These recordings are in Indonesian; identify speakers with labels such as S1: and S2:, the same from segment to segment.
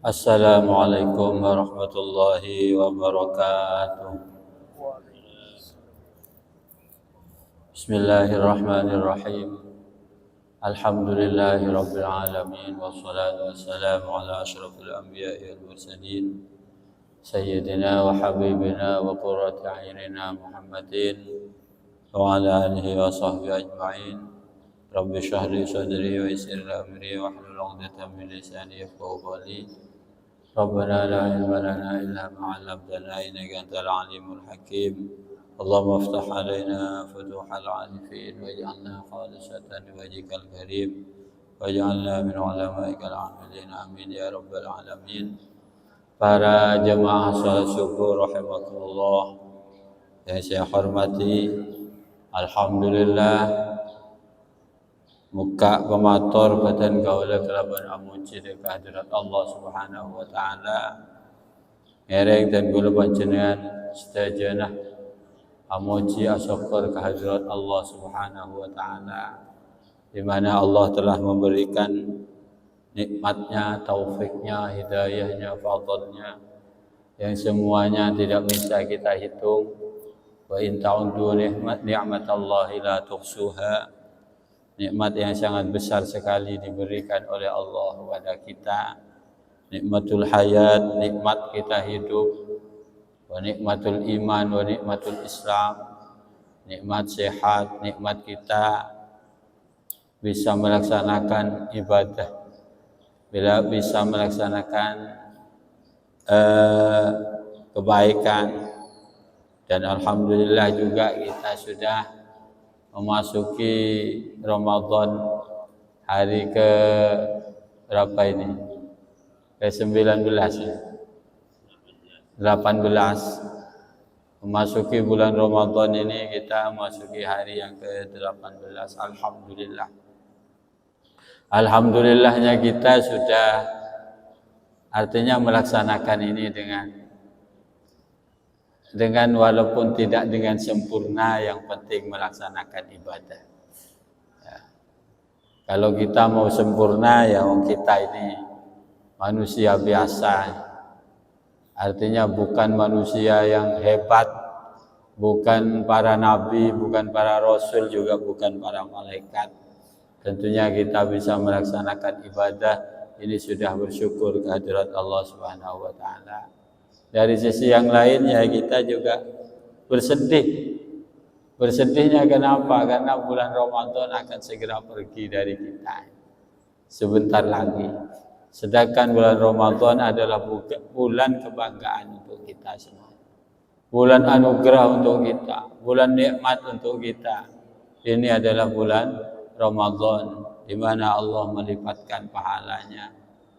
S1: Assalamualaikum warahmatullahi wabarakatuh. Bismillahirrahmanirrahim. Alhamdulillahi rabbil alamin. Wassalatu wassalamu ala ashrafil anbiya'i wal mursalin Sayyidina wa habibina wa qurrati a'yunina Muhammadin wa ala alihi wa sahbihi ajma'in. Rabbi shrah li sadri wa yassir li amri wahlul 'uqdatam min lisani yafqahu qawli. Rabbana la ilma lana illa ma 'allamtana innaka antal alimul hakim. Allahumma iftah 'alaina futuhal 'arifin waj'alna khalisatan liwajhikal karim waj'alna min ulama'ikal 'amilin amin ya rabbal alamin. Para jemaah salat subuh rahimakumullah yang saya hormati, alhamdulillah muka pematur badan kaula kelaban amuji dekat hadirat Allah Subhanahu wa taala. Ngereng dan kula panjenengan sedaya amuji asyukur kehadirat Allah Subhanahu wa taala, di mana Allah telah memberikan nikmatnya, taufiknya, hidayahnya, fadlnya yang semuanya tidak bisa kita hitung. Wa in ta'uddu ni'matallahi la tuhsuha. Nikmat yang sangat besar sekali diberikan oleh Allah kepada kita. Nikmatul hayat, nikmat kita hidup. Wa nikmatul iman, wa nikmatul Islam. Nikmat sehat, nikmat kita bisa melaksanakan ibadah. Bila bisa melaksanakan kebaikan. Dan alhamdulillah juga kita sudah memasuki Ramadan hari ke berapa ini? Ke 19 ya? 18. Memasuki bulan Ramadan ini kita memasuki hari yang ke-18. Alhamdulillah. Alhamdulillahnya kita sudah artinya melaksanakan ini dengan walaupun tidak dengan sempurna, yang penting melaksanakan ibadah. Ya. Kalau kita mau sempurna, ya kita ini manusia biasa. Artinya bukan manusia yang hebat, bukan para nabi, bukan para rasul, juga bukan para malaikat. Tentunya kita bisa melaksanakan ibadah ini sudah bersyukur kehadirat Allah Subhanahu wa taala. Dari sisi yang lain ya kita juga bersedih. Bersedihnya kenapa? Karena bulan Ramadan akan segera pergi dari kita. Sebentar lagi. Sedangkan bulan Ramadan adalah bulan kebanggaan untuk kita semua. Bulan anugerah untuk kita. Bulan nikmat untuk kita. Ini adalah bulan Ramadan, di mana Allah melipatkan pahalanya.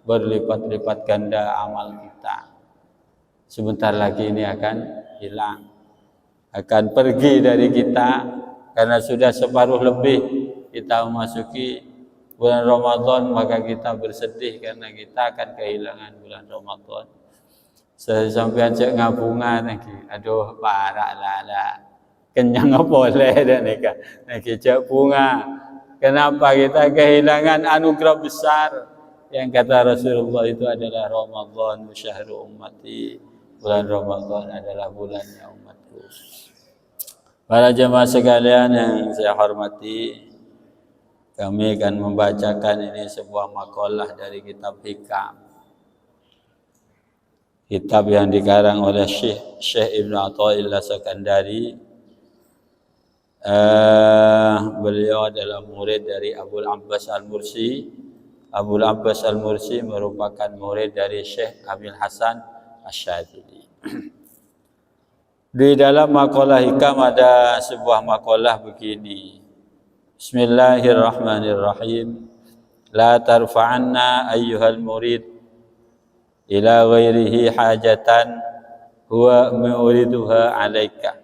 S1: Berlipat-lipat ganda amal kita. Sebentar lagi ini akan hilang, akan pergi dari kita, karena sudah separuh lebih kita memasuki bulan Ramadan, maka kita bersedih karena kita akan kehilangan bulan Ramadan. Sampai cek ngabungan lagi, aduh parah lah, kenyang apa boleh dan nikah, lagi cek bunga. Kenapa kita kehilangan anugerah besar yang kata Rasulullah itu adalah Ramadan syahru ummati. Bulan Ramadan adalah bulannya umatku. Para jemaah sekalian yang saya hormati, kami akan membacakan ini sebuah makalah dari kitab Hikam. Kitab yang dikarang oleh Syekh Ibn Athaillah Sakandari. Beliau adalah murid dari Abul Abbas Al-Mursi. Abul Abbas Al-Mursi merupakan murid dari Syekh Abil Hasan Asy-Syadzili. Di dalam makalah Hikam ada sebuah makalah begini. Bismillahirrahmanirrahim. La tarfa'anna ayyuhal murid ila ghairihi hajatan huwa muriduha 'alaika.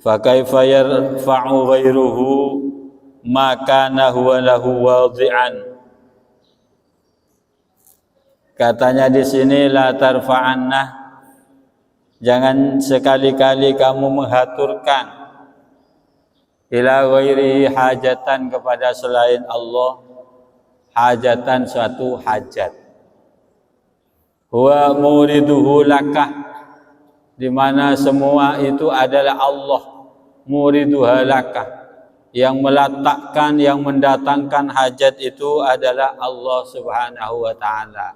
S1: Fa kaifa yarfa'u ghairuhu ma kana huwa lahu wadi'an. Katanya di sini la tarfa'anna, jangan sekali-kali kamu menghaturkan ila ghairi hajatan kepada selain Allah hajatan suatu hajat. Huwa muriduhu lakah, di mana semua itu adalah Allah, muriduha lakah, yang meletakkan, yang mendatangkan hajat itu adalah Allah Subhanahu wa taala.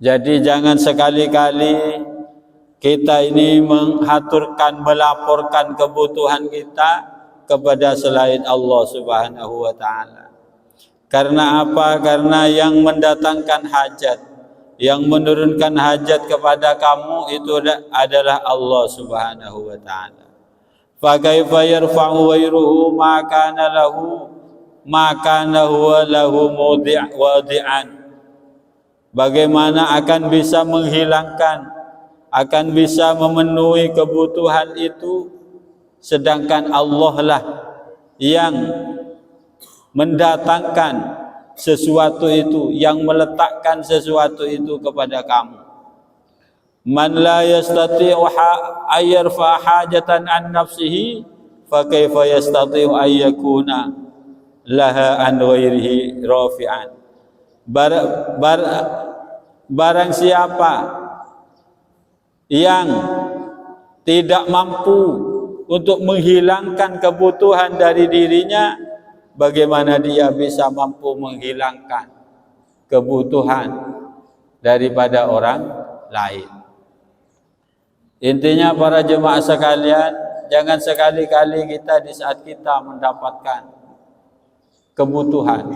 S1: Jadi jangan sekali-kali kita ini menghaturkan, melaporkan kebutuhan kita kepada selain Allah Subhanahu wa taala. Karena apa? Karena yang mendatangkan hajat, yang menurunkan hajat kepada kamu itu adalah Allah Subhanahu wa taala. Fa kaifa yarfa'u ghairuhu ma kana lahu ma kana huwa lahu wadi'an. Bagaimana akan bisa menghilangkan, akan bisa memenuhi kebutuhan itu, sedangkan Allah lah yang mendatangkan sesuatu itu, yang meletakkan sesuatu itu kepada kamu. Man la yastati'u ayyarfa hajatan an nafsihi fa kaifa yastati'u ayyakuna laha an ghairihi rafi'an. Barang siapa yang tidak mampu untuk menghilangkan kebutuhan dari dirinya, bagaimana dia bisa mampu menghilangkan kebutuhan daripada orang lain? Intinya para jemaah sekalian, jangan sekali-kali kita di saat kita mendapatkan kebutuhan,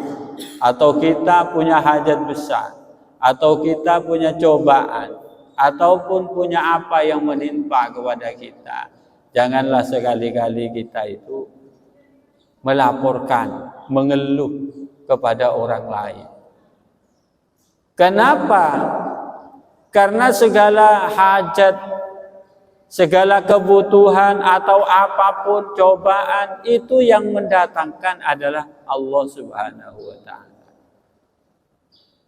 S1: atau kita punya hajat besar, atau kita punya cobaan, ataupun punya apa yang menimpa kepada kita, janganlah sekali-kali kita itu melaporkan, mengeluh kepada orang lain. Kenapa? Karena segala hajat, segala kebutuhan atau apapun cobaan itu yang mendatangkan adalah Allah Subhanahu wa taala.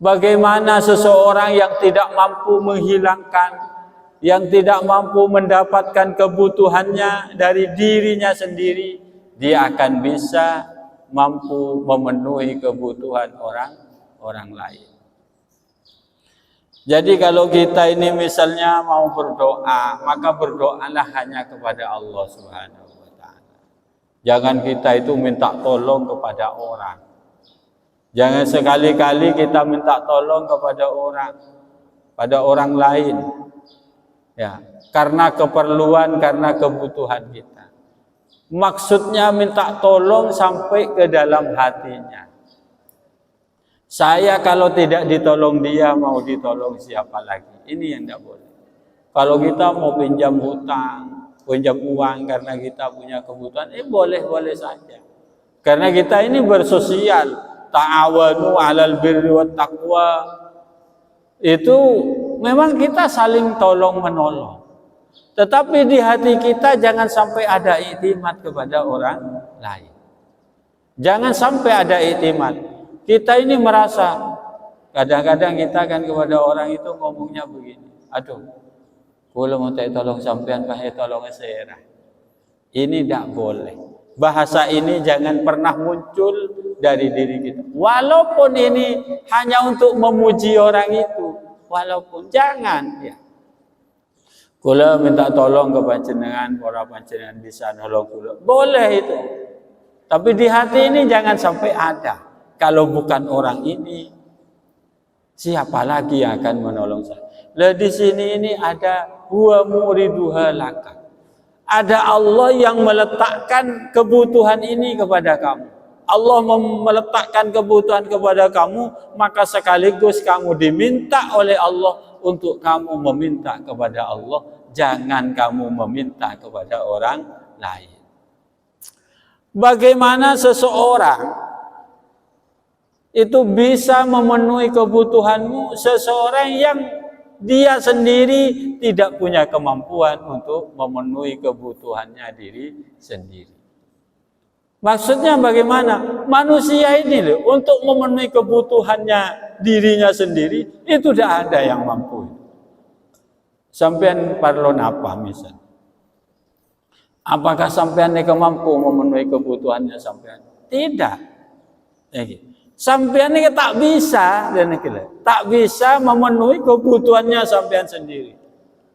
S1: Bagaimana seseorang yang tidak mampu menghilangkan, yang tidak mampu mendapatkan kebutuhannya dari dirinya sendiri, dia akan bisa mampu memenuhi kebutuhan orang lain. Jadi kalau kita ini misalnya mau berdoa, maka berdoalah hanya kepada Allah Subhanahu wa taala. Jangan kita itu minta tolong kepada orang. Jangan sekali-kali kita minta tolong kepada orang lain. Ya, karena keperluan, karena kebutuhan kita. Maksudnya minta tolong sampai ke dalam hatinya. Saya kalau tidak ditolong dia, mau ditolong siapa lagi? Ini yang tidak boleh. Kalau kita mau pinjam hutang, pinjam uang karena kita punya kebutuhan, boleh-boleh saja. Karena kita ini bersosial, ta'awanu 'alal birri wat taqwa. Itu memang kita saling tolong menolong. Tetapi di hati kita jangan sampai ada iktimat kepada orang lain. Jangan sampai ada iktimat. Kita ini merasa, kadang-kadang kita kan kepada orang itu ngomongnya begini, aduh, kalau mau tolong sampean, pakai tolong saya. Ini tidak boleh. Bahasa ini jangan pernah muncul dari diri kita. Walaupun ini hanya untuk memuji orang itu, walaupun jangan. Ya. Kalau minta tolong ke panjenengan, para panjenengan bisa nolong kula. Boleh itu. Tapi di hati ini jangan sampai ada. Kalau bukan orang ini, siapa lagi yang akan menolong saya? Lah di sini ini ada huwa muriduha laka. Ada Allah yang meletakkan kebutuhan ini kepada kamu. Allah meletakkan kebutuhan kepada kamu, maka sekaligus kamu diminta oleh Allah untuk kamu meminta kepada Allah. Jangan kamu meminta kepada orang lain. Bagaimana seseorang itu bisa memenuhi kebutuhanmu, seseorang yang dia sendiri tidak punya kemampuan untuk memenuhi kebutuhannya diri sendiri? Maksudnya bagaimana? Manusia ini loh, untuk memenuhi kebutuhannya dirinya sendiri, itu tidak ada yang mampu. Sampean parlon apa misalnya? Apakah sampean mampu memenuhi kebutuhannya sampean? Tidak. Sampean ini tak bisa, tak bisa memenuhi kebutuhannya sampean sendiri.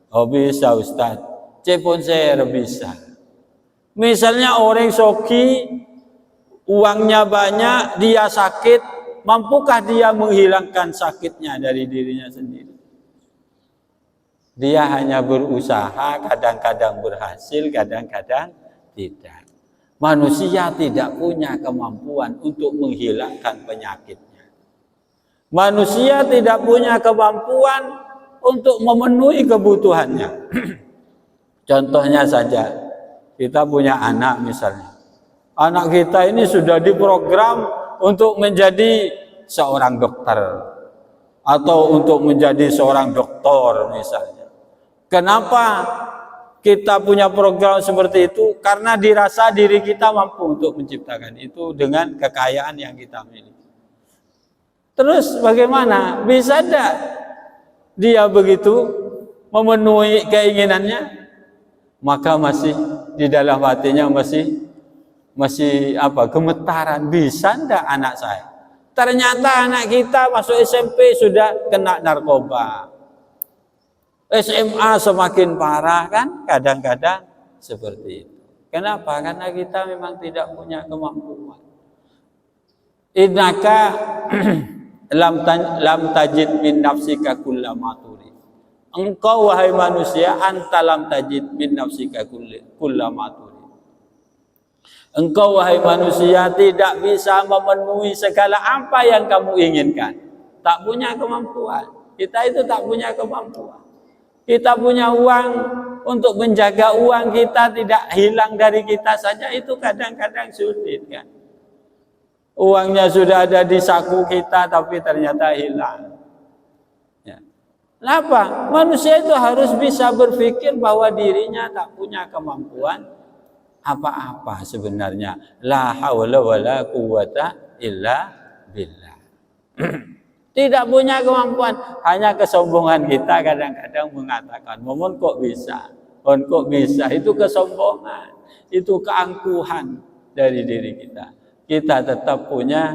S1: Oh bisa Ustaz, cepon saya bisa. Misalnya orang soki, uangnya banyak, dia sakit, mampukah dia menghilangkan sakitnya dari dirinya sendiri? Dia hanya berusaha, kadang-kadang berhasil, kadang-kadang tidak. Manusia tidak punya kemampuan untuk menghilangkan penyakitnya. Manusia tidak punya kemampuan untuk memenuhi kebutuhannya. Contohnya saja, kita punya anak misalnya. Anak kita ini sudah diprogram untuk menjadi seorang dokter atau untuk menjadi seorang doktor misalnya. Kenapa kita punya program seperti itu? Karena dirasa diri kita mampu untuk menciptakan itu dengan kekayaan yang kita miliki. Terus bagaimana? Bisa tidak dia begitu memenuhi keinginannya? Maka masih di dalam hatinya masih gemetaran. Bisa tidak anak saya? Ternyata anak kita masuk SMP sudah kena narkoba. SMA semakin parah kan, kadang-kadang seperti itu. Kenapa? Karena kita memang tidak punya kemampuan. Innaka lam tajid min nafsika kullama turid. Engkau wahai manusia, anta lam tajid min nafsika kullama turid. Engkau wahai manusia tidak bisa memenuhi segala apa yang kamu inginkan. Tak punya kemampuan. Kita itu tak punya kemampuan. Kita punya uang untuk menjaga uang kita tidak hilang dari kita saja, itu kadang-kadang sulit kan. Uangnya sudah ada di saku kita tapi ternyata hilang. Ya. Kenapa? Manusia itu harus bisa berpikir bahwa dirinya tak punya kemampuan apa-apa sebenarnya. La haula wala quwata illa billah. Tidak punya kemampuan, hanya kesombongan kita kadang-kadang mengatakan, "Mohon kok bisa? Mohon kok bisa?" Itu kesombongan, itu keangkuhan dari diri kita. Kita tetap punya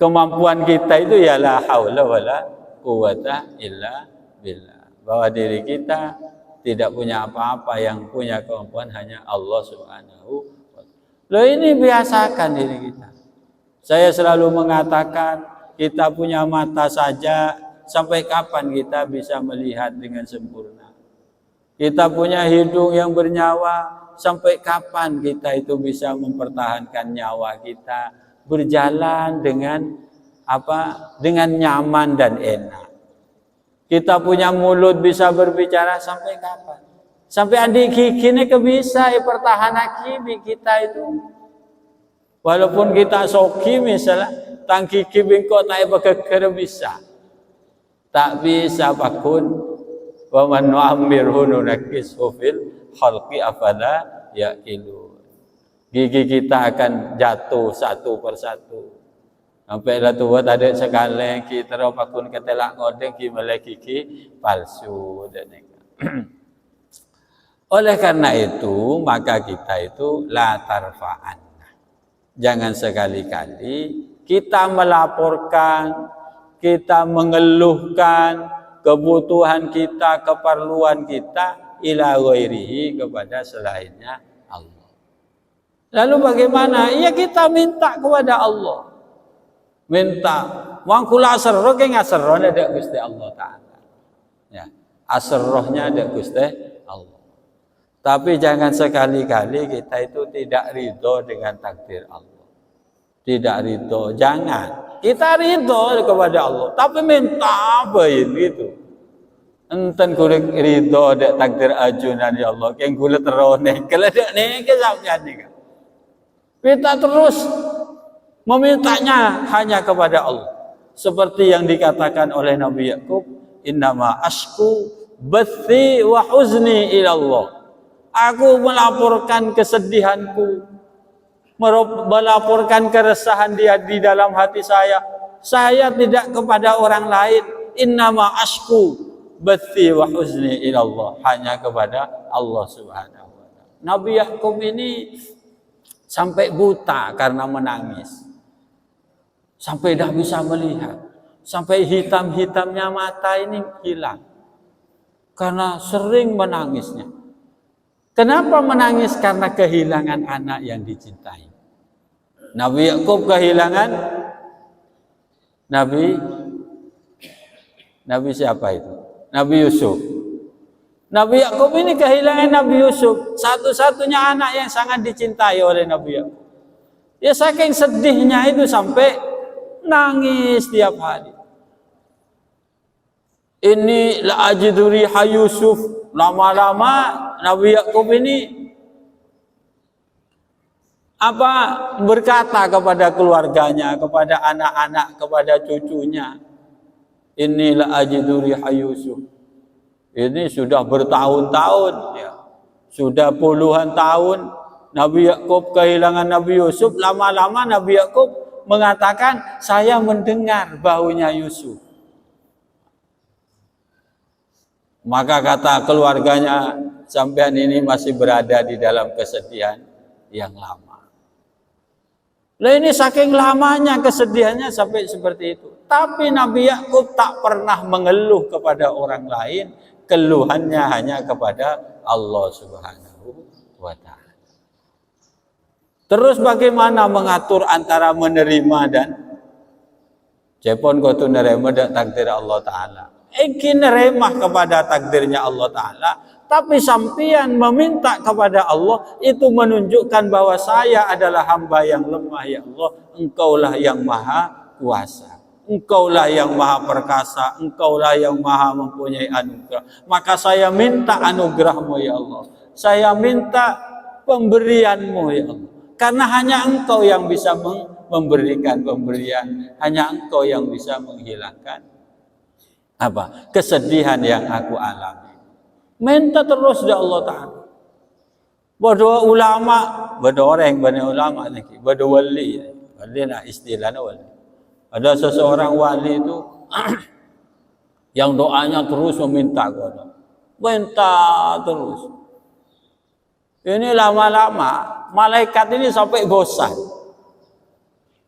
S1: kemampuan kita itu ya la haula wala quwata illa billah. Bahwa diri kita tidak punya apa-apa, yang punya kemampuan hanya Allah Subhanahu wa ta'ala. Loh, ini biasakan diri kita. Saya selalu mengatakan kita punya mata saja, sampai kapan kita bisa melihat dengan sempurna? Kita punya hidung yang bernyawa, sampai kapan kita itu bisa mempertahankan nyawa kita berjalan dengan nyaman dan enak? Kita punya mulut bisa berbicara, sampai kapan? Sampai adik gigi ini kebisa pertahanan kimi kita itu. Walaupun kita soki misalnya, tang gigi bingkok tak begeger bisa. Tak bisa pakun. Wa man nu'ammirhu nunakkishu fil khalqi afala ya'qilun. Gigi kita akan jatuh satu persatu. Sampai lah tua ada sekali kita pakun ketelak ngodeng gimana gigi palsu dan oleh karena itu maka kita itu la tarfa'an. Jangan sekali-kali kita melaporkan, kita mengeluhkan kebutuhan kita, keperluan kita ila ghairihi, kepada selainnya Allah. Lalu bagaimana? Ya kita minta kepada Allah. Minta. Wang kula asroh ke ngasrohnya ada Gusti Allah Ta'ala. Ya, asrohnya ada Gusti Allah. Tapi jangan sekali-kali kita itu tidak ridho dengan takdir Allah. Tidak ridho, jangan. Kita ridho kepada Allah, tapi minta apa gitu. Enten kulit ridho dek takdir ajunan ya Allah, yang kulit terone, kalau dek neke sampean nih. Kita terus memintanya hanya kepada Allah. Seperti yang dikatakan oleh Nabi Yakub, innama ashku bathi wa huzni ila Allah. Aku melaporkan kesedihanku, melaporkan keresahan dia di dalam hati saya. Saya tidak kepada orang lain. Innama ashku bathi wa huzni ila Allah, hanya kepada Allah Subhanahu wa ta'ala. Nabi Yakub ini sampai buta karena menangis, sampai tidak bisa melihat, sampai hitam-hitamnya mata ini hilang karena sering menangisnya. Kenapa menangis? Karena kehilangan anak yang dicintai. Nabi Yakub kehilangan Nabi siapa itu? Nabi Yusuf. Nabi Yakub ini kehilangan Nabi Yusuf, satu-satunya anak yang sangat dicintai oleh Nabi Yakub. Ya saking sedihnya itu sampai nangis tiap hari. Ini la ajidu riha Yusuf. Lama-lama Nabi Yakub ini berkata kepada keluarganya, kepada anak-anak, kepada cucunya, ini la ajidu riha Yusuf. Ini sudah bertahun-tahun, ya. Sudah puluhan tahun Nabi Yakub kehilangan Nabi Yusuf. Lama-lama Nabi Yakub mengatakan, saya mendengar baunya Yusuf. Maka kata keluarganya, sampean ini masih berada di dalam kesedihan yang lama. Nah ini saking lamanya kesedihannya sampai seperti itu. Tapi Nabi Yakub tak pernah mengeluh kepada orang lain, keluhannya hanya kepada Allah Subhanahu wa Ta'ala. Terus bagaimana mengatur antara menerima dan Jepon kudu nerima takdir Allah Ta'ala. Iki neremah kepada takdirnya Allah Ta'ala, tapi sampian meminta kepada Allah itu menunjukkan bahwa saya adalah hamba yang lemah. Ya Allah, Engkaulah yang maha kuasa, Engkaulah yang maha perkasa, Engkaulah yang maha mempunyai anugerah. Maka saya minta anugerahmu ya Allah, saya minta pemberianmu ya Allah, karena hanya Engkau yang bisa memberikan pemberian, hanya Engkau yang bisa menghilangkan kesedihan yang aku alami. Minta terus dari Allah Ta'ala. Bodoh ulama, bodoh orang, bodoh ulama lagi, bodoh wali. Wali lah istilahnya wali. Ada seseorang wali itu yang doanya terus meminta kepada, minta terus. Ini lama-lama malaikat ini sampai bosan.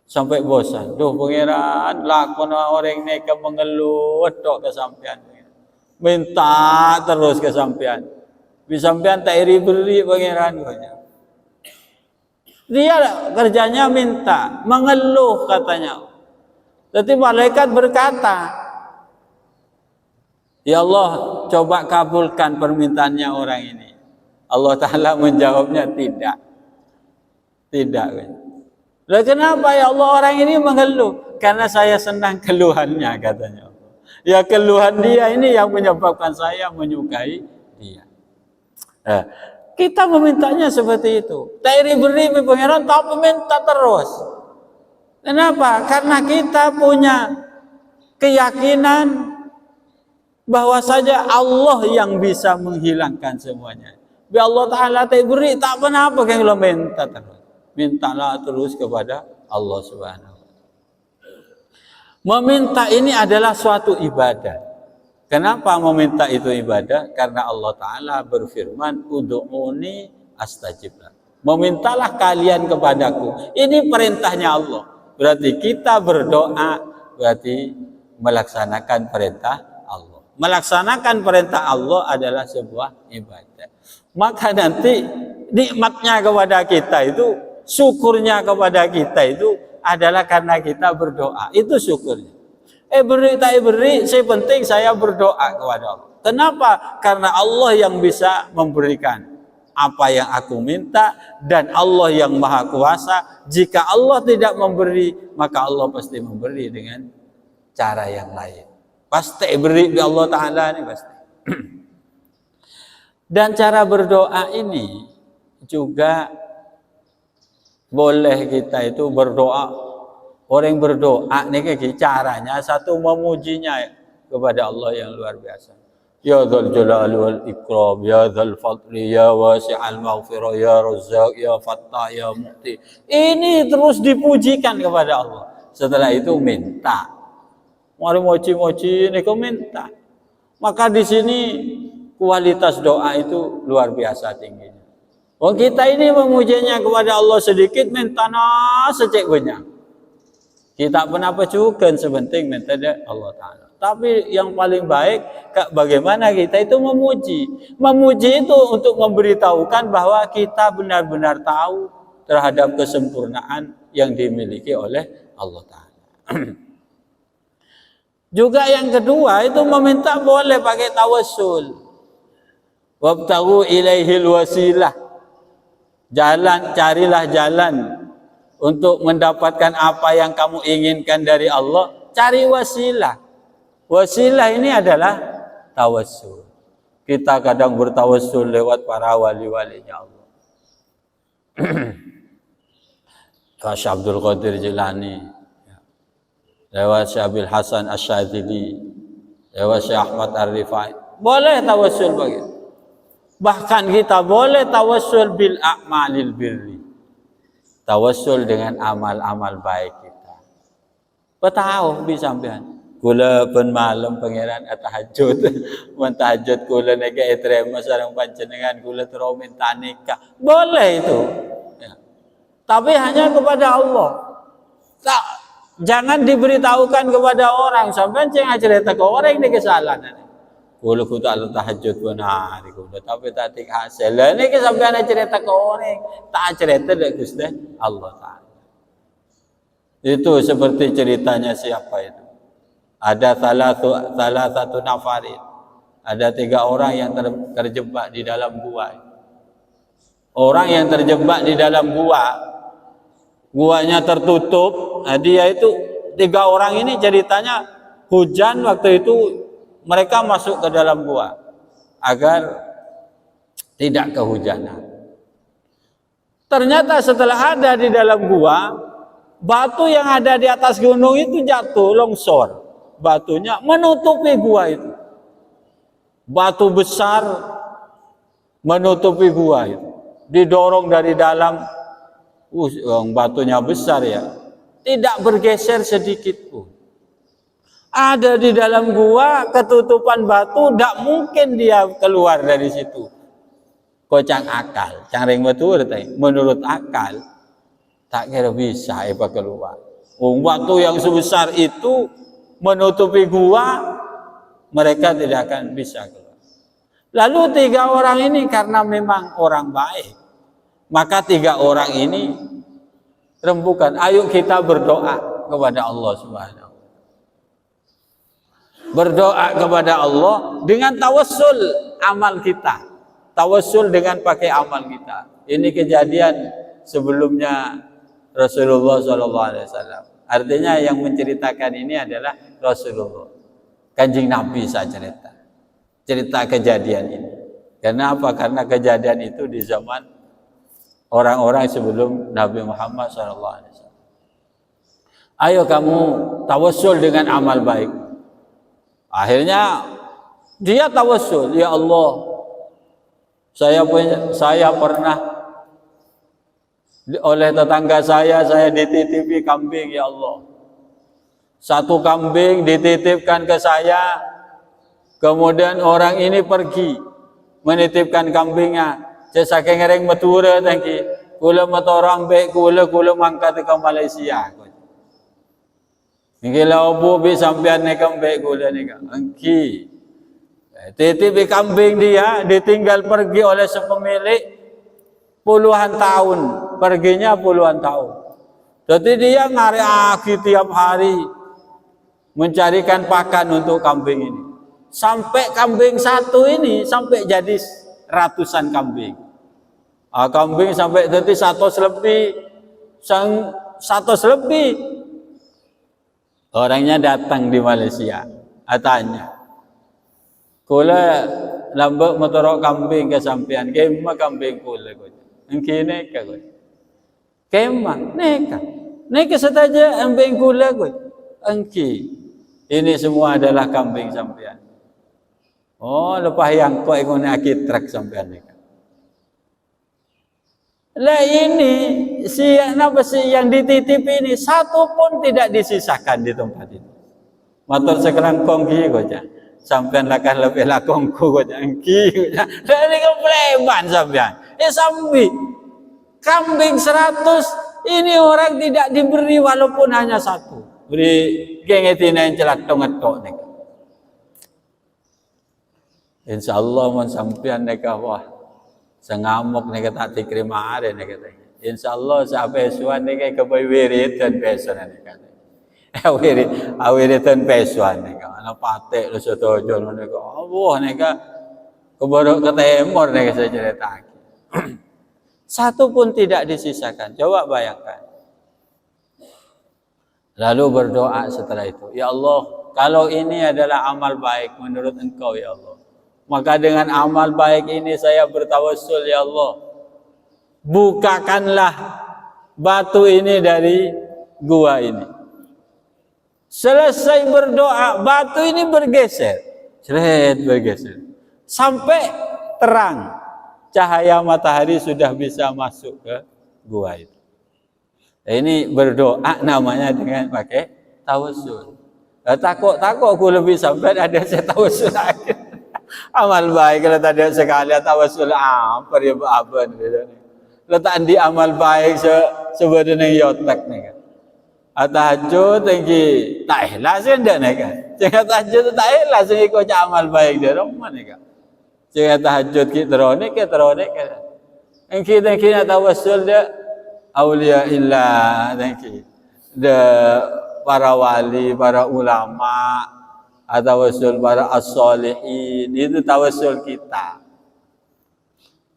S1: Sampai bosan. Duh pangeran, lakon orang ini mengeluh tok kesampean. Minta terus kesampean. Bisampean tak iri beri pangeran. Dia kerjanya minta, mengeluh katanya. Jadi malaikat berkata, ya Allah, coba kabulkan permintaannya orang ini. Allah Ta'ala menjawabnya tidak. Tidak. Lah kenapa ya Allah orang ini mengeluh? Karena saya senang keluhannya katanya. Ya keluhan dia ini yang menyebabkan saya menyukai dia. Kita memintanya seperti itu. Tak iri beri pangeran tapi minta terus. Kenapa? Karena kita punya keyakinan bahwa saja Allah yang bisa menghilangkan semuanya. Bi Allah Ta'ala tak beri tak pernah apa yang lo minta terus. Mintalah terus kepada Allah Subhanahu wa Ta'ala. Meminta ini adalah suatu ibadah. Kenapa meminta itu ibadah? Karena Allah Ta'ala berfirman, Udu'uni astajib lakum. Memintalah kalian kepadaku. Ini perintahnya Allah. Berarti kita berdoa, berarti melaksanakan perintah Allah. Melaksanakan perintah Allah adalah sebuah ibadah. Maka nanti nikmatnya kepada kita itu, syukurnya kepada kita itu adalah karena kita berdoa. Itu syukurnya. Beri tak beri, saya penting saya berdoa kepada Allah. Kenapa? Karena Allah yang bisa memberikan apa yang aku minta dan Allah yang maha kuasa. Jika Allah tidak memberi, maka Allah pasti memberi dengan cara yang lain. Pasti beri di Allah Ta'ala ini pasti. Dan cara berdoa ini juga boleh kita itu berdoa. Orang berdoa nih kayak caranya satu memujinya kepada Allah yang luar biasa. Ya dzal jalali wal ikram, ya dzal fadli, ya wasi'al maghfirah, ya razzaq, ya fattah, ya mu'ti. Ini terus dipujikan kepada Allah. Setelah itu minta. Mari moci-moci ini kau minta. Maka di sini kualitas doa itu luar biasa tingginya. Wong kita ini memujinya kepada Allah sedikit, minta secek banyak. Kita pernah pecukan sebenting minta dari Allah Ta'ala. Tapi yang paling baik, bagaimana kita itu memuji. Memuji itu untuk memberitahukan bahwa kita benar-benar tahu terhadap kesempurnaan yang dimiliki oleh Allah Ta'ala. Juga yang kedua itu meminta boleh pakai tawassul. Wabtaghu ilaihil wasilah. Carilah jalan untuk mendapatkan apa yang kamu inginkan dari Allah. Cari wasilah. Wasilah ini adalah tawassul. Kita kadang bertawassul lewat para wali-walinya Allah. Syekh Abdul Qadir Jilani, lewat Syekh Abil Hasan Asy-Syadzili, lewat Syekh Ahmad Ar-Rifai. Boleh tawassul begitu. Bahkan kita boleh tawassul bil a'malil birri. Tawassul dengan amal-amal baik kita. Petau bisa sampean. Kula pun malam pangeran tahajud. Men tahajud kula nek etrema sareng panjenengan kula terus minta nikah. Boleh itu. Ya. Tapi hanya kepada Allah. Jangan diberitahukan kepada orang sampean ceng cerita ke orang ini kesalahan. Kula ku tak tahajud benar kula tapi tak tik hasil. Lah niki sampean cerita ke orang, tak cerita dek Gusti Allah Taala. Itu seperti ceritanya siapa itu? Ada salah satu nafarin. Ada 3 orang yang terjebak di dalam gua. Orang yang terjebak di dalam gua, guanya tertutup. Nah, dia itu 3 orang ini ceritanya hujan waktu itu mereka masuk ke dalam gua agar tidak kehujanan. Ternyata setelah ada di dalam gua, batu yang ada di atas gunung itu jatuh longsor. Batunya menutupi gua itu. Batu besar menutupi gua itu. Didorong dari dalam, batunya besar ya. Tidak bergeser sedikit pun. Ada di dalam gua ketutupan batu, tidak mungkin dia keluar dari situ. Kocang akal, cangring betul menurut akal tak kira bisa apa keluar. Batu yang sebesar itu menutupi gua, mereka tidak akan bisa keluar. Lalu 3 orang ini karena memang orang baik, maka 3 orang ini rembukan, ayo kita berdoa kepada Allah Subhanahu. Berdoa kepada Allah dengan tawassul amal kita. Tawassul dengan pakai amal kita. Ini kejadian sebelumnya Rasulullah SAW. Artinya yang menceritakan ini adalah Rasulullah. Kanjeng Nabi saya cerita. Cerita kejadian ini. Karena apa? Karena kejadian itu di zaman orang-orang sebelum Nabi Muhammad SAW. Ayo kamu tawassul dengan amal baik. Akhirnya dia tawassul, ya Allah, saya pernah oleh tetangga saya dititipi kambing, ya Allah. 1 kambing dititipkan ke saya, kemudian orang ini pergi menitipkan kambingnya. Saking ngereng metura tangki, kula metorang baik kula mangkat ke Malaysia. Niki lawu bi sampean nek kambing kula nika. Engki. Titip kambing dia ditinggal pergi oleh sepemilik puluhan tahun. Perginya puluhan tahun. Jadi dia ngari tiap hari mencarikan pakan untuk kambing ini. Sampai kambing 1 ini sampai jadi ratusan kambing. Kambing sampai jadi 100 lebih. 100 lebih. Orangnya datang di Malaysia, tanya, kula lambek motorok kambing ke sampean, kemah kambing kula, engki neka, kemah neka saja kambing kula, engki, ini semua adalah kambing sampean. Oh, lepas yang kau ikut akid truk sampean neka. Lah ini siapa sih yang dititip ini 1 pun tidak disisakan di tempat itu. Motor sekarang kongki goja. Sampean lakah lebih lakongku goja engki goja. Lah ini kan preman sampean. Sambi kambing 100 ini orang tidak diberi walaupun hanya 1. Beri gengetina yang celat-tongetok nih. Insyaallah mon sampean neka wah sengamuk neka tak diterima ada neka. Insyaallah sampai suan neka kebawirit dan pesan neka. Awiritan pesuan neka. Ana patek lu setuju neka. Allah neka keborok ketemor neka saya cerita. Satu pun tidak disisakan. Coba bayangkan. Lalu berdoa setelah itu. Ya Allah, kalau ini adalah amal baik menurut Engkau ya Allah. Maka dengan amal baik ini saya bertawassul ya Allah. Bukakanlah batu ini dari gua ini. Selesai berdoa, batu ini bergeser. Seret bergeser. Sampai terang. Cahaya matahari sudah bisa masuk ke gua itu. Ini berdoa namanya dengan pakai tawassul. Takut aku lebih sampai ada saya tawassul aja. Amal baik kalau tadi sekali tawassul apa ya aban letak di amal baik sebenarnya yotak nih kan. Tahajud tinggi tak ikhlas ndak nih kan. Jangan tahajud tak ikhlas ikut amal baik dia rumah nih kan. Jangan tahajud kita teronik kan. Yang kita tawassul dia aulia illah de para wali, para ulama, tawassul para as-solihin, itu tawassul kita.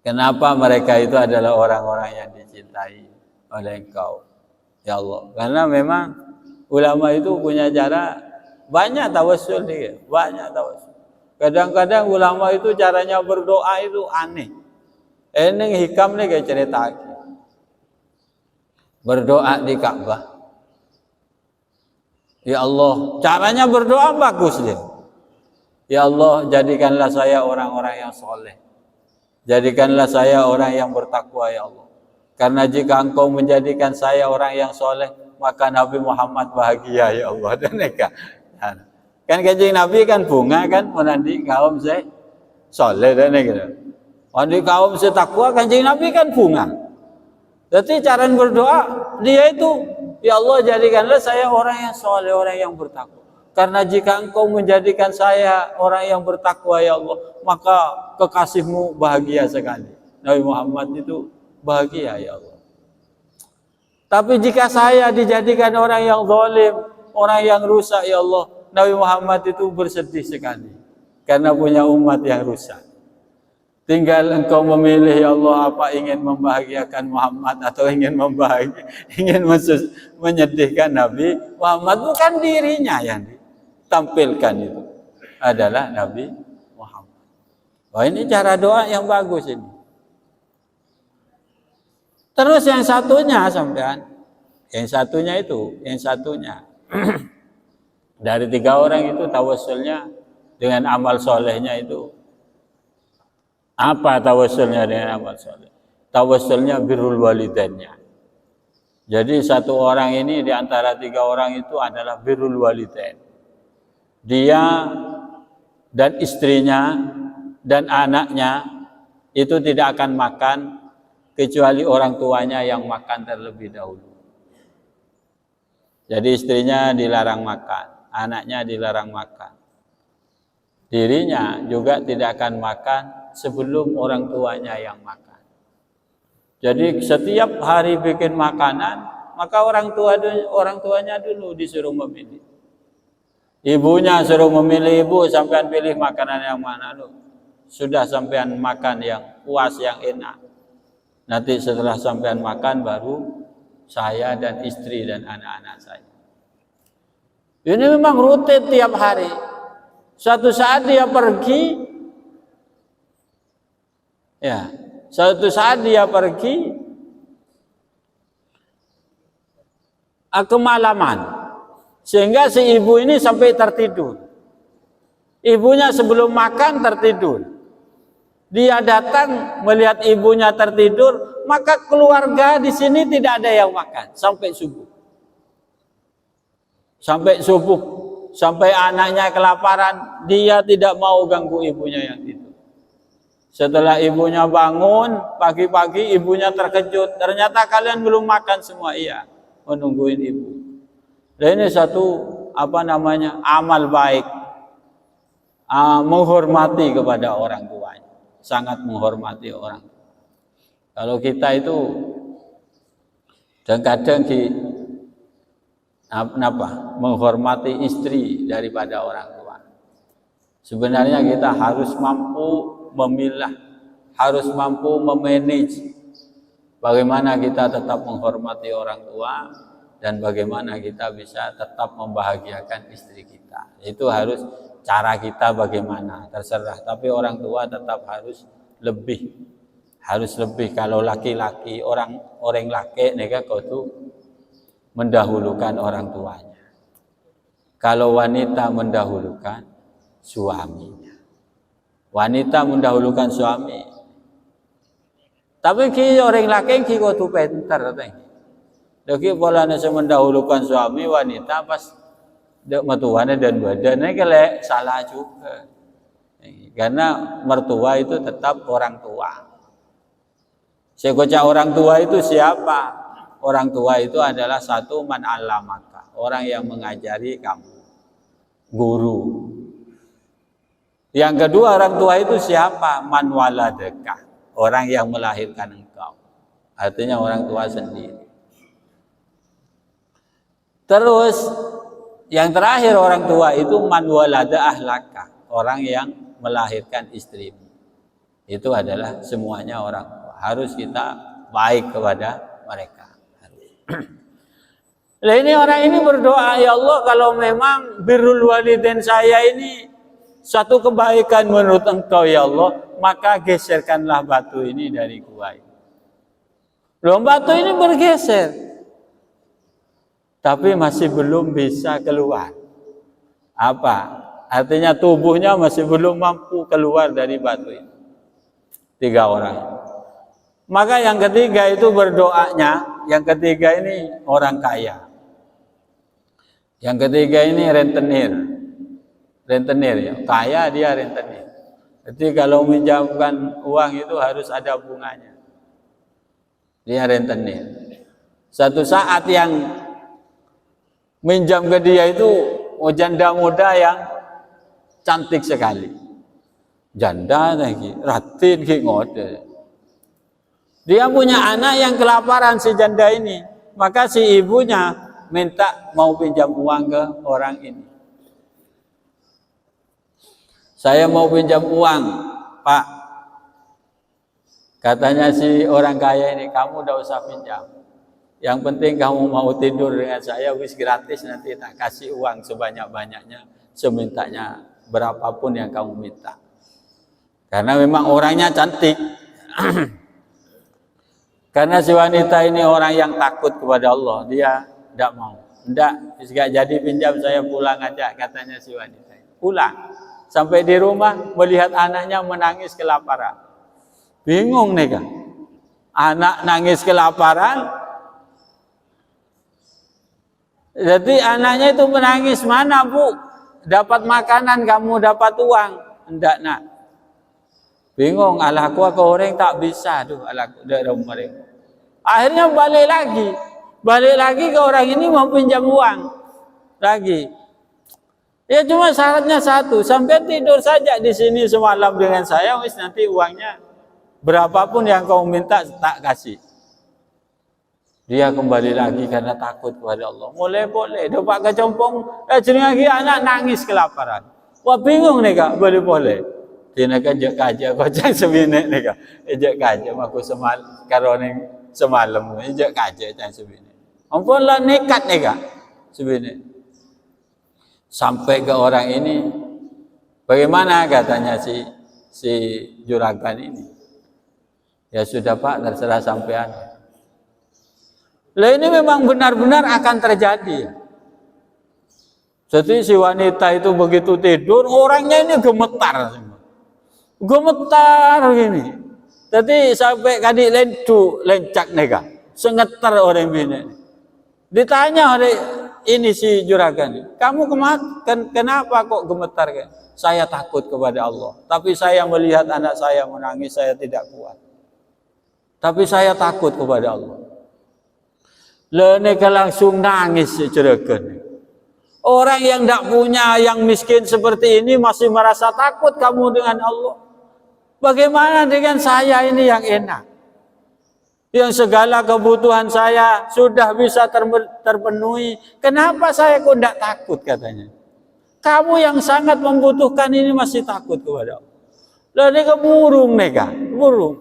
S1: Kenapa mereka itu adalah orang-orang yang dicintai oleh Engkau ya Allah? Karena memang ulama itu punya cara banyak tawassul dia, banyak tawassul. Kadang-kadang ulama itu caranya berdoa itu aneh. Ini hikam nih kayak cerita berdoa di Ka'bah. Ya Allah, caranya berdoa bagus dia. Ya Allah, jadikanlah saya orang-orang yang soleh. Jadikanlah saya orang yang bertakwa ya Allah. Karena jika Engkau menjadikan saya orang yang soleh, maka Nabi Muhammad bahagia ya Allah. Dan mereka kan kanjeng Nabi kan bunga kan menandi kaum saya soleh dan gitu. Menandi kaum saya takwa kanjeng Nabi kan bunga. Jadi cara berdoa dia itu, ya Allah jadikanlah saya orang yang soleh, orang yang bertakwa. Karena jika Engkau menjadikan saya orang yang bertakwa ya Allah, maka kekasih-Mu bahagia sekali. Nabi Muhammad itu bahagia ya Allah. Tapi jika saya dijadikan orang yang zalim, orang yang rusak ya Allah, Nabi Muhammad itu bersedih sekali. Karena punya umat yang rusak. Tinggal Engkau memilih ya Allah apa ingin membahagiakan Muhammad atau ingin menyedihkan Nabi Muhammad. Bukan dirinya yang ditampilkan itu adalah Nabi Muhammad. Wah ini cara doa yang bagus ini. Terus yang satunya sampean, yang satunya dari 3 orang itu tawassulnya dengan amal solehnya itu. Apa tawassulnya dengan amal soleh? Tawassulnya birrul walidainnya. Jadi satu orang ini di antara 3 orang itu adalah birrul walidain. Dia dan istrinya dan anaknya itu tidak akan makan kecuali orang tuanya yang makan terlebih dahulu. Jadi istrinya dilarang makan, anaknya dilarang makan. Dirinya juga tidak akan makan sebelum orang tuanya yang makan. Jadi setiap hari bikin makanan, maka orang tuanya dulu disuruh memilih. Ibunya suruh memilih, ibu sampean pilih makanan yang mana lu. Sudah sampean makan yang puas, yang enak. Nanti setelah sampean makan baru saya dan istri dan anak-anak saya. Ini memang rutin tiap hari. Suatu saat dia pergi, kemalaman. Sehingga si ibu ini sampai tertidur. Ibunya sebelum makan tertidur. Dia datang melihat ibunya tertidur, maka keluarga di sini tidak ada yang makan sampai subuh. Sampai anaknya kelaparan, dia tidak mau ganggu ibunya yang itu. Setelah ibunya bangun, pagi-pagi ibunya terkejut. Ternyata kalian belum makan semua. Iya, menungguin ibu. Dan ini satu amal baik. Menghormati kepada orang tuanya. Sangat menghormati orang tua. Kalau kita itu kadang-kadang menghormati istri daripada orang tua. Sebenarnya kita harus mampu memilah, harus mampu memanage bagaimana kita tetap menghormati orang tua dan bagaimana kita bisa tetap membahagiakan istri kita. Itu harus cara kita bagaimana, terserah. Tapi orang tua tetap harus lebih. Kalau laki-laki, orang laki nega kau tuh mendahulukan orang tuanya. Kalau wanita mendahulukan suaminya. Wanita mendahulukan suami. Tapi orang laki kau tuh pintar teh. Jadi pola nasi mendahulukan suami wanita pas dek mertuanya dan badannya kelek salah juga. Karena mertua itu tetap orang tua. Sekoca orang tua itu siapa? Orang tua itu adalah satu man alamaka, orang yang mengajari kamu, guru. Yang kedua orang tua itu siapa? Man waladaka, orang yang melahirkan engkau. Artinya orang tua sendiri. Terus yang terakhir orang tua itu man walada ahlaka, orang yang melahirkan istrimu. Itu adalah semuanya orang tua. Harus kita baik kepada mereka. Nah ini orang ini berdoa, ya Allah kalau memang birrul walidain saya ini satu kebaikan menurut engkau ya Allah, maka geserkanlah batu ini dari gua ini. Loh, batu ini bergeser, tapi masih belum bisa keluar. Apa? Artinya tubuhnya masih belum mampu keluar dari batu ini. 3 orang. Maka yang ketiga itu berdoanya, yang ketiga ini orang kaya. Yang ketiga ini rentenir. Rentenir ya, kaya dia rentenir. Jadi kalau minjamkan uang itu harus ada bunganya. Dia rentenir. Satu saat yang minjam ke dia itu janda muda yang cantik sekali. Janda lagi, ratin ki ngode. Dia punya anak yang kelaparan si janda ini. Maka si ibunya minta mau pinjam uang ke orang ini. Saya mau pinjam uang, Pak. Katanya si orang kaya ini, kamu udah usah pinjam. Yang penting kamu mau tidur dengan saya, wis gratis, nanti tak kasih uang sebanyak-banyaknya, semintanya berapapun yang kamu minta. Karena memang orangnya cantik. Karena si wanita ini orang yang takut kepada Allah, dia tidak mau. Tidak, tidak jadi pinjam, saya pulang aja, katanya si wanita. Pulang. Sampai di rumah melihat anaknya menangis kelaparan. Bingung nih kan. Anak nangis kelaparan. Jadi anaknya itu menangis, mana Bu? Dapat makanan, kamu dapat uang. Enggak nak. Bingung, alahku ke orang tak bisa. Aduh, alahku dari mereka. Akhirnya balik lagi. Balik lagi ke orang ini mau pinjam uang. Lagi. Ya cuma syaratnya satu, sampai tidur saja di sini semalam dengan saya, wis nanti uangnya berapapun yang kau minta tak kasih. Dia kembali lagi karena takut kepada Allah. Mulai boleh, dapat kecompong, jeneng lagi anak nangis kelaparan. Wah bingung nih kak, boleh. Dia nak ajak kaja, kocak sebine nih kak, ajak kaja, aku karoning semalam, ajak kaja jangan sebine. Ampun lah nekat nih kak, sebine. Sampai ke orang ini, bagaimana katanya si juragan ini? Ya sudah Pak, terserah sampean. Lah ini memang benar-benar akan terjadi. Jadi si wanita itu begitu tidur, orangnya ini gemetar. Gemetar gini. Jadi sampai kadi lencak nega, sengetar orang ini. Ditanya oleh ini si juragan, kamu kenapa kok gemetar? Saya takut kepada Allah. Tapi saya melihat anak saya menangis, saya tidak kuat. Tapi saya takut kepada Allah. Leneka langsung nangis si juragan. Orang yang tidak punya, yang miskin seperti ini masih merasa takut kamu dengan Allah. Bagaimana dengan saya ini yang enak? Yang segala kebutuhan saya sudah bisa terpenuhi. Kenapa saya kok tidak takut katanya? Kamu yang sangat membutuhkan ini masih takut kepada Allah. Lalu ini murung neka, murung.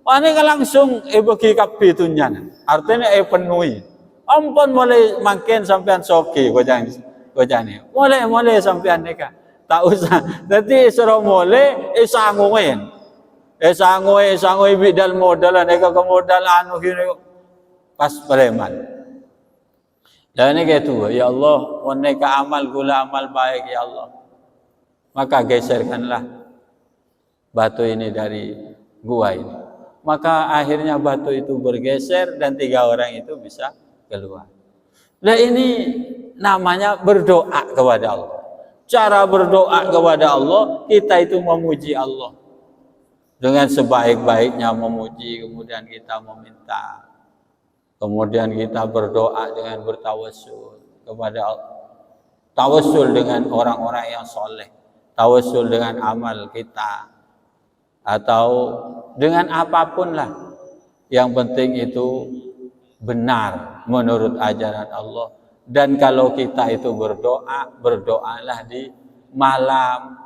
S1: Ini langsung bagi kapitunya. Artinya penuhi. Ampun mulai makin sampean soki kojani. Mulai sampean neka. Tak usah. Nanti suruh mulai sanguin. Sangoy bidal modal neka ke modal anu kini pas preman. Dan ini gitu, ya Allah, waneka amal gula amal baik ya Allah. Maka geserkanlah batu ini dari gua ini. Maka akhirnya batu itu bergeser dan 3 orang itu bisa keluar. Nah ini namanya berdoa kepada Allah. Cara berdoa kepada Allah, kita itu memuji Allah. Dengan sebaik-baiknya memuji, kemudian kita meminta. Kemudian kita berdoa dengan bertawassul kepada Allah. Tawassul dengan orang-orang yang soleh. Tawassul dengan amal kita. Atau dengan apapun lah. Yang penting itu benar menurut ajaran Allah. Dan kalau kita itu berdoa, berdoalah di malam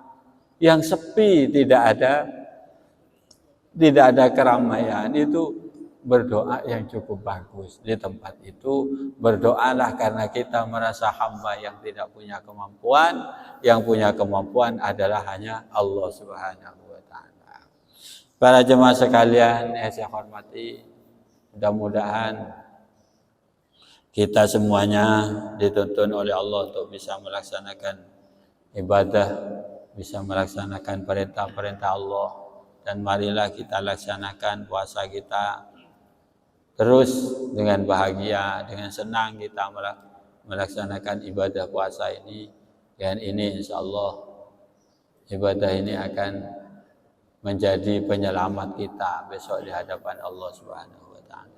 S1: yang sepi, tidak ada keramaian. Itu berdoa yang cukup bagus. Di tempat itu berdoalah karena kita merasa hamba yang tidak punya kemampuan. Yang punya kemampuan adalah hanya Allah Subhanahu wa ta'ala. Para jemaah sekalian yang saya hormati, mudah-mudahan kita semuanya dituntun oleh Allah untuk bisa melaksanakan ibadah, bisa melaksanakan perintah-perintah Allah. Dan marilah kita laksanakan puasa kita terus dengan bahagia, dengan senang kita melaksanakan ibadah puasa ini. Dan ini insya Allah ibadah ini akan menjadi penyelamat kita besok di hadapan Allah Subhanahu wa ta'ala.